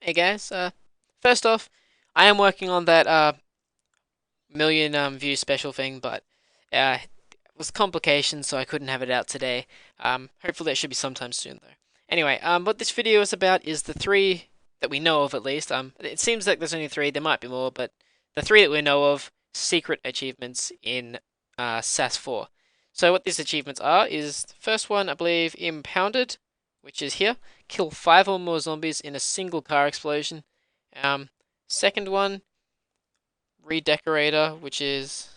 Hey guys, first off, I am working on that million view special thing, but it was complications, so I couldn't have it out today. Hopefully it should be sometime soon though. Anyway, what this video is about is the three that we know of at least. It seems like there's only three. There might be more, but the three that we know of secret achievements in SAS4. So what these achievements are is the first one, I believe, Impounded, which is here. Kill 5 or more zombies in a single car explosion. Um, Second one, Redecorator, which is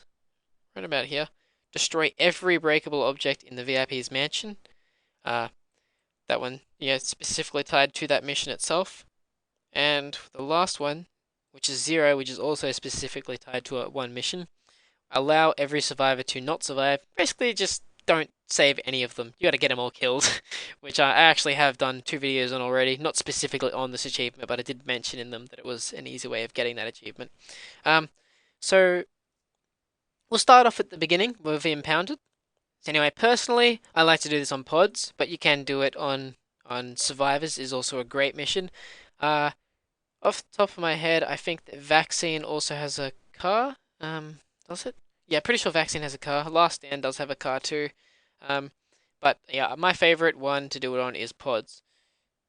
right about here. Destroy every breakable object in the VIP's mansion. Uh, that one, yeah, specifically tied to that mission itself. And the last one, which is Zero, which is also specifically tied to one mission. Allow every survivor to not survive. Basically, just don't save any of them. You gotta get them all killed, which I actually have done 2 videos on already. Not specifically on this achievement, but I did mention in them that it was an easy way of getting that achievement. Um, so we'll start off at the beginning with the Impounded. So anyway, personally, I like to do this on pods, but you can do it on survivors. Is also a great mission. Uh, Off the top of my head, I think that Vaccine also has a car. Does it? Yeah, pretty sure Vaccine has a car. Last Stand does have a car too. Um, but yeah, my favorite one to do it on is pods.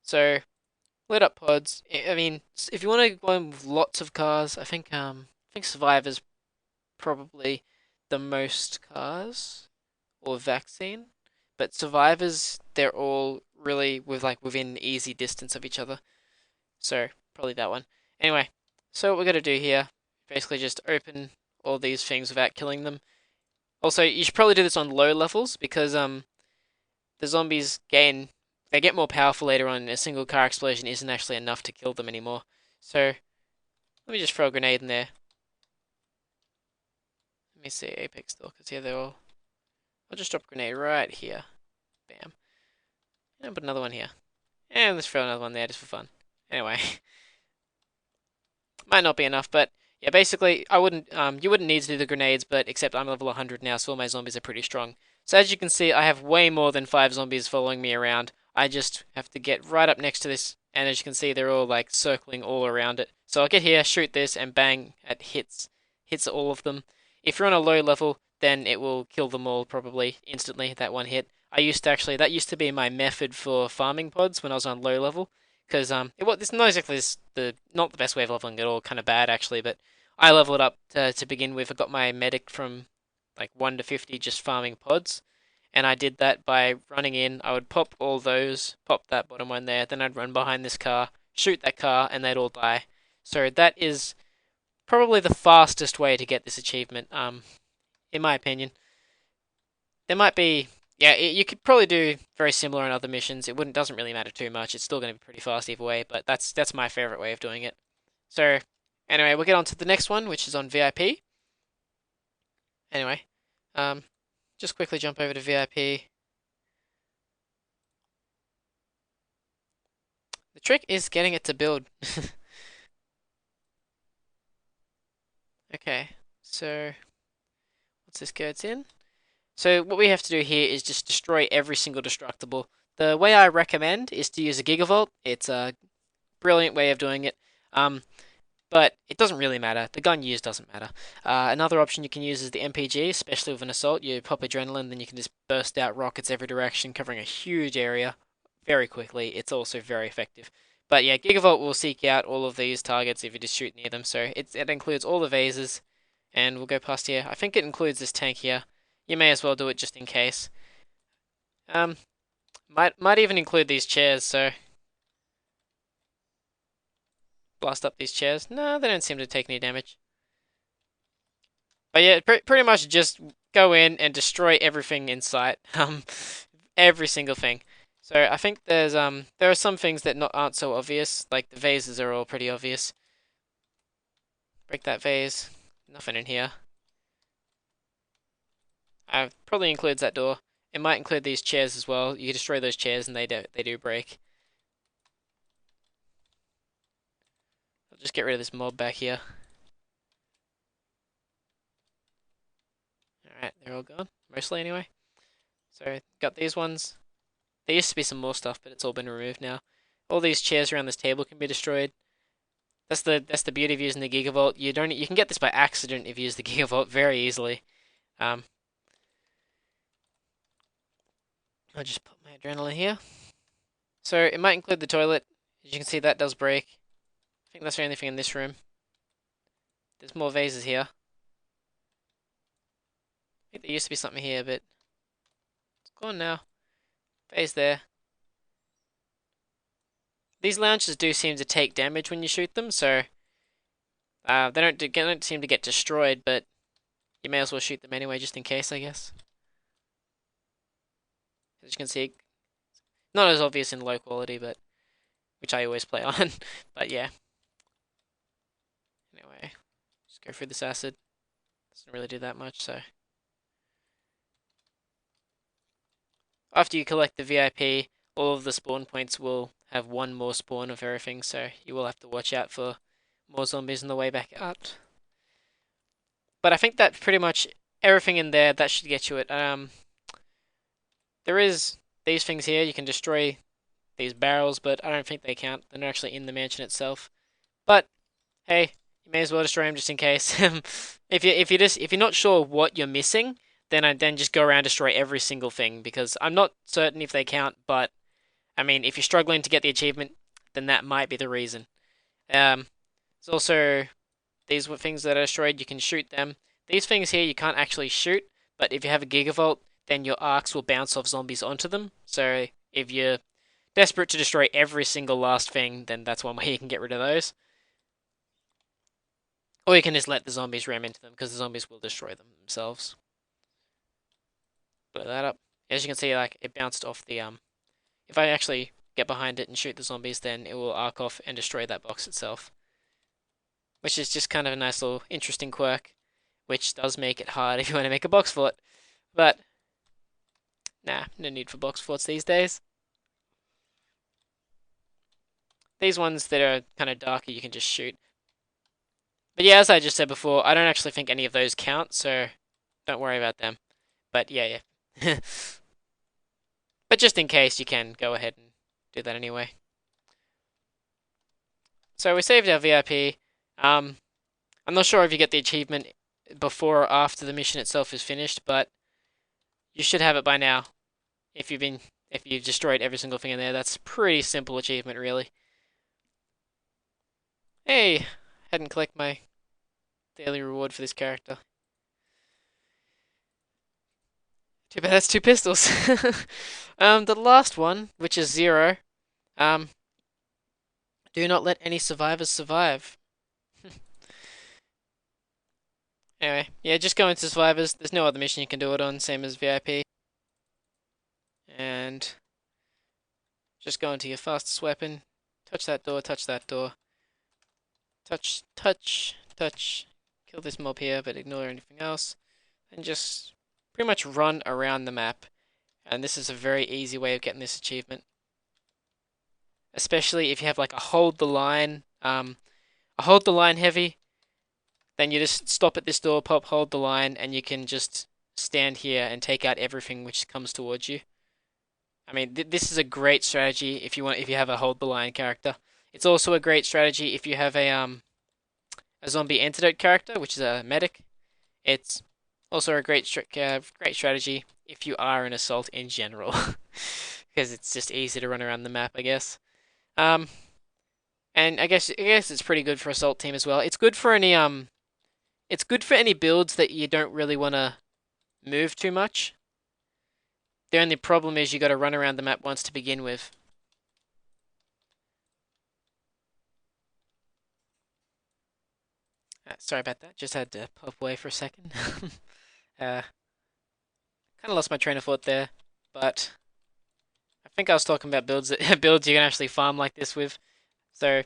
So lit up pods. I mean, if you want to go in with lots of cars, I think Survivor's probably the most cars or Vaccine. But Survivors, they're all really within easy distance of each other. So probably that one. Anyway, so what we're gonna do here, basically just open all these things without killing them. Also, you should probably do this on low levels because the zombies they get more powerful later on. And a single car explosion isn't actually enough to kill them anymore. So let me just throw a grenade in there. Let me see Apex Stalkers. Yeah, they're all. I'll just drop a grenade right here. Bam. And put another one here. And let's throw another one there just for fun. Anyway, might not be enough, but yeah, basically, you wouldn't need to do the grenades, but except I'm level 100 now, so all my zombies are pretty strong. So as you can see, I have way more than 5 zombies following me around. I just have to get right up next to this, and as you can see, they're all like circling all around it. So I'll get here, shoot this, and bang, it hits all of them. If you're on a low level, then it will kill them all probably instantly, that one hit. That used to be my method for farming pods when I was on low level because it's not exactly the not the best way of leveling at all, kind of bad actually. But I leveled up to begin with. I got my medic from like 1 to 50 just farming pods, and I did that by running in. I would pop all those, pop that bottom one there, then I'd run behind this car, shoot that car, and they'd all die. So that is probably the fastest way to get this achievement. In my opinion. There might be, yeah, you could probably do very similar on other missions. It wouldn't doesn't really matter too much. It's still going to be pretty fast either way, but that's my favorite way of doing it. So anyway, we'll get on to the next one, which is on VIP. Anyway, um, just quickly jump over to VIP. The trick is getting it to build. Okay, so once this gets in, so what we have to do here is just destroy every single destructible. The way I recommend is to use a gigavolt. It's a brilliant way of doing it. Um, but it doesn't really matter. The gun used doesn't matter. Another option you can use is the MPG, especially with an assault. You pop adrenaline, then you can just burst out rockets every direction, covering a huge area very quickly. It's also very effective. But yeah, Gigavolt will seek out all of these targets if you just shoot near them. So it includes all the vases, and we'll go past here. I think it includes this tank here. You may as well do it just in case. Um, might even include these chairs. So blast up these chairs. No, they don't seem to take any damage. But yeah, pretty much just go in and destroy everything in sight. Every single thing. So I think there are some things that not aren't so obvious, like the vases are all pretty obvious. Break that vase. Nothing in here. Probably includes that door. It might include these chairs as well. You destroy those chairs and they do break. I'll just get rid of this mob back here. Alright, they're all gone. Mostly anyway. So got these ones. There used to be some more stuff, but it's all been removed now. All these chairs around this table can be destroyed. That's the beauty of using the Gigavolt. You can get this by accident if you use the Gigavolt very easily. Um, I'll just put my adrenaline here. So it might include the toilet. As you can see, that does break. I think that's the only thing in this room. There's more vases here. I think there used to be something here, but it's gone now. Vase there. These launchers do seem to take damage when you shoot them, so they don't seem to get destroyed, but you may as well shoot them anyway, just in case, I guess. As you can see, not as obvious in low quality, but which I always play on. But yeah. Anyway, just go through this acid. Doesn't really do that much, so. After you collect the VIP, all of the spawn points will have one more spawn of everything, so you will have to watch out for more zombies on the way back out. But I think that pretty much everything in there, that should get you it. There is these things here, you can destroy these barrels, but I don't think they count. They're not actually in the mansion itself. But hey, you may as well destroy them just in case. If you're not sure what you're missing, then just go around and destroy every single thing, because I'm not certain if they count, but I mean, if you're struggling to get the achievement, then that might be the reason. There's also these were things that are destroyed, you can shoot them. These things here you can't actually shoot, but if you have a Gigavolt, then your arcs will bounce off zombies onto them. So if you're desperate to destroy every single last thing, then that's one way you can get rid of those. Or you can just let the zombies ram into them, because the zombies will destroy them themselves. Blow that up. As you can see, like, it bounced off the, if I actually get behind it and shoot the zombies, then it will arc off and destroy that box itself. Which is just kind of a nice little interesting quirk, which does make it hard if you want to make a box fort. But, nah, no need for box forts these days. These ones that are kind of darker, you can just shoot. But yeah, as I just said before, I don't actually think any of those count, so don't worry about them. But yeah. But just in case, you can go ahead and do that anyway. So we saved our VIP. I'm not sure if you get the achievement before or after the mission itself is finished, but you should have it by now. If you've destroyed every single thing in there, that's a pretty simple achievement, really. Hey, hadn't collected my daily reward for this character. Too bad that's 2 pistols. The last one, which is 0. Do not let any survivors survive. Anyway, yeah, just go into survivors. There's no other mission you can do it on, same as VIP. And just go into your fastest weapon. Touch that door, touch that door. Touch, touch, touch. Kill this mob here, but ignore anything else. And just pretty much run around the map. And this is a very easy way of getting this achievement. Especially if you have like a hold the line heavy, then you just stop at this door, pop, hold the line, and you can just stand here and take out everything which comes towards you. I mean, this is a great strategy if you have a hold the line character. It's also a great strategy if you have a zombie antidote character, which is a medic. It's also a great strategy if you are an assault in general, because it's just easy to run around the map, I guess. And I guess it's pretty good for assault team as well. It's good for any builds that you don't really want to move too much. The only problem is you got to run around the map once to begin with. Sorry about that. Just had to pop away for a second. Kind of lost my train of thought there, but I think I was talking about builds builds you can actually farm like this with. So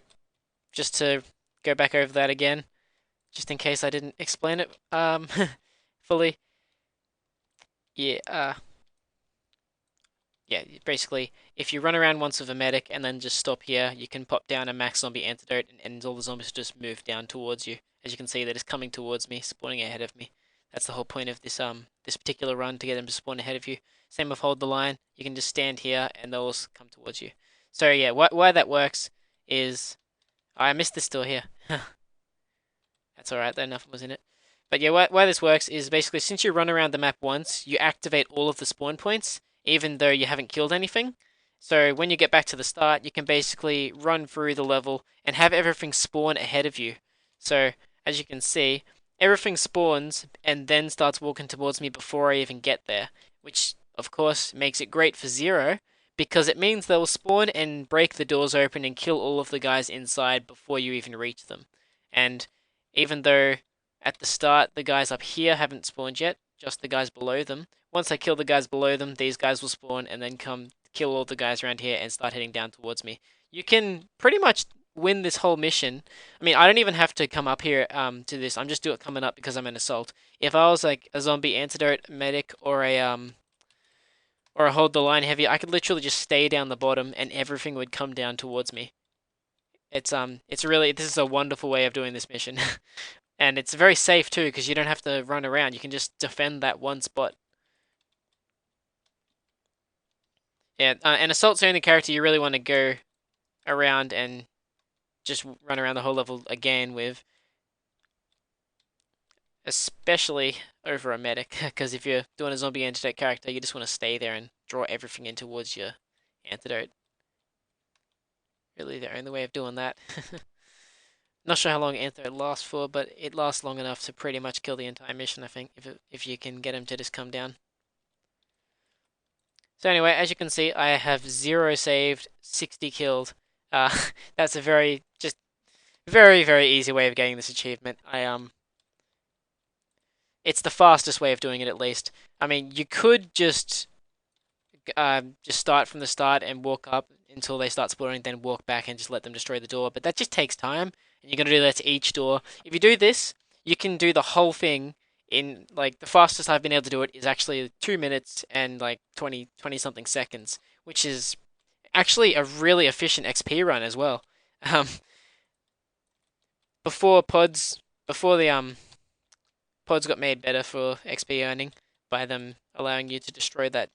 just to go back over that again, just in case I didn't explain it fully. Yeah, basically, if you run around once with a medic and then just stop here, you can pop down a max zombie antidote, and all the zombies just move down towards you. As you can see, they're just coming towards me, spawning ahead of me. That's the whole point of this particular run, to get them to spawn ahead of you. Same with hold the line. You can just stand here and they'll all come towards you. So yeah, why that works is I missed this door here. That's alright though, nothing was in it. But yeah, why this works is basically since you run around the map once, you activate all of the spawn points, even though you haven't killed anything. So when you get back to the start, you can basically run through the level and have everything spawn ahead of you. So as you can see, everything spawns and then starts walking towards me before I even get there, which of course makes it great for Zero because it means they'll spawn and break the doors open and kill all of the guys inside before you even reach them. And even though at the start the guys up here haven't spawned yet, just the guys below them. Once I kill the guys below them, these guys will spawn and then come kill all the guys around here and start heading down towards me. You can pretty much win this whole mission. I mean, I don't even have to come up here to this. I'm just doing it coming up because I'm an assault. If I was like a zombie antidote medic or a hold the line heavy, I could literally just stay down the bottom and everything would come down towards me. It's really this is a wonderful way of doing this mission. And it's very safe too because you don't have to run around. You can just defend that one spot. Yeah, and Assault's the only character you really want to go around and just run around the whole level again with, especially over a medic. Because if you're doing a zombie antidote character, you just want to stay there and draw everything in towards your antidote. Really, the only way of doing that. Not sure how long antidote lasts for, but it lasts long enough to pretty much kill the entire mission, I think, if you can get him to just come down. So anyway, as you can see, I have 0 saved, 60 killed. Uh, that's a very easy way of getting this achievement. It's the fastest way of doing it at least. I mean, you could just start from the start and walk up until they start spawning, then walk back and just let them destroy the door. But that just takes time, and you're gonna do that to each door. If you do this, you can do the whole thing in like the fastest I've been able to do it is actually 2 minutes and like 20 something seconds, which is actually a really efficient XP run as well. Um, before the pods got made better for XP earning by them allowing you to destroy that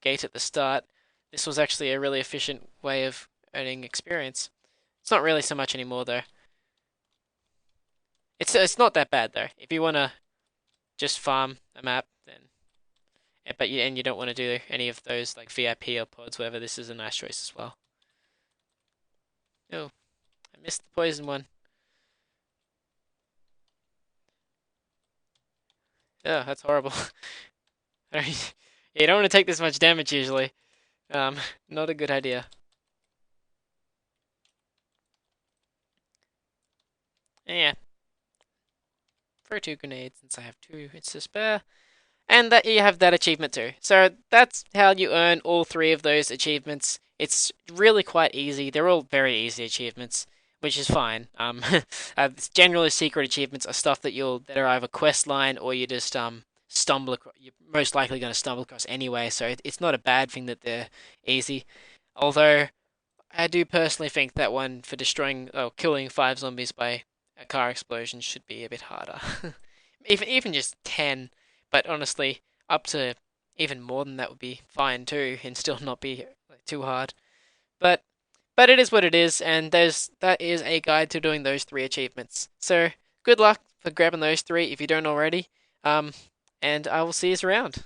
gate at the start, this was actually a really efficient way of earning experience. It's not really so much anymore though. It's not that bad though. If you wanna just farm a map, then and you don't want to do any of those like VIP or pods, whatever, this is a nice choice as well. Oh, I missed the poison one. Yeah, that's horrible. You don't want to take this much damage usually. Um, Not a good idea. Yeah, throw 2 grenades since I have 2 hits to spare. And that you have that achievement too. So that's how you earn all 3 of those achievements. It's really quite easy. They're all very easy achievements, which is fine. Generally secret achievements are stuff that are either quest line or you just stumble across. You're most likely going to stumble across anyway. So it's not a bad thing that they're easy. Although I do personally think that one for killing 5 zombies by a car explosion should be a bit harder. Even just 10, but honestly, up to even more than that would be fine too, and still not be like, too hard. But it is what it is, and that is a guide to doing those 3 achievements. So good luck for grabbing those 3 if you don't already. Um, and I will see you around.